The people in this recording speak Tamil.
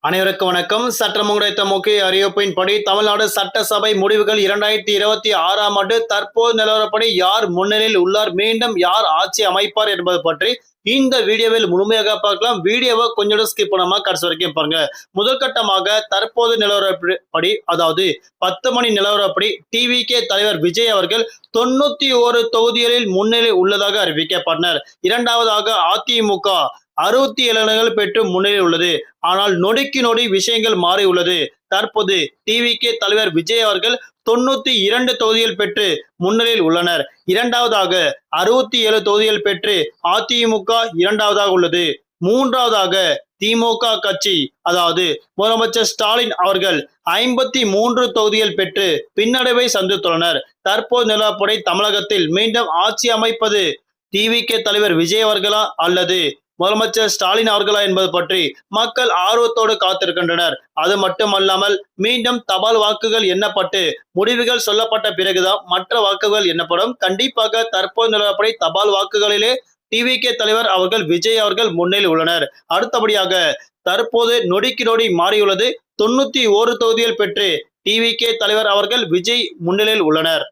அனைவருக்கும் வணக்கம். சற்றம் கிடைத்த முக்கிய அறிவிப்பின்படி தமிழ்நாடு சட்டசபை முடிவுகள் 2026ஆம் ஆண்டு தற்போது நிலவரப்படி யார் முன்னிலையில் உள்ளார், மீண்டும் யார் ஆட்சி அமைப்பார் என்பது பற்றி இந்த வீடியோவில் முழுமையாக பார்க்கலாம். வீடியோவை கொஞ்சம் ஸ்கிப் பண்ணாம கடைசி வரைக்கும் பாருங்க. முதல் கட்டமாக தற்போது நிலவரப்படி, அதாவது 10 மணி நிலவரப்படி டிவிகே தலைவர் விஜய் அவர்கள் 91 தொகுதிகளில் முன்னிலை உள்ளதாக அறிவிக்கப்பட்டனர். இரண்டாவதாக அதிமுக 67 இடங்கள் பெற்று முன்னிலையில் உள்ளது. ஆனால் நொடிக்கு நொடி விஷயங்கள் மாறியுள்ளது. தற்போது டிவிகே தலைவர் விஜய் அவர்கள் 92 தொகுதிகள் பெற்று முன்னிலையில் உள்ளனர். இரண்டாவதாக 67 தொகுதிகள் பெற்று அதிமுக இரண்டாவதாக உள்ளது. மூன்றாவதாக திமுக கட்சி, அதாவது முதலமைச்சர் ஸ்டாலின் அவர்கள் 53 தொகுதிகள் பெற்று பின்னடைவை சந்தித்துள்ளனர். தற்போது நிலவரப்படி தமிழகத்தில் மீண்டும் ஆட்சி அமைப்பது டிவிகே தலைவர் விஜய் அவர்களா அல்லது முதலமைச்சர் ஸ்டாலின் அவர்களா என்பது பற்றி மக்கள் ஆர்வத்தோடு காத்திருக்கின்றனர். அது மட்டுமல்லாமல் மீண்டும் தபால் வாக்குகள் எண்ணப்பட்டு முடிவுகள் சொல்லப்பட்ட பிறகுதான் மற்ற வாக்குகள் எண்ணப்படும். கண்டிப்பாக தற்போது நிலவரப்படி தபால் வாக்குகளிலே டிவிகே தலைவர் அவர்கள் விஜய் அவர்கள் முன்னிலையில் உள்ளனர். அடுத்தபடியாக தற்போது நொடிக்கு நொடி மாறியுள்ளது. 91 தொகுதிகள் பெற்று டிவிகே தலைவர் அவர்கள் விஜய் முன்னிலையில் உள்ளனர்.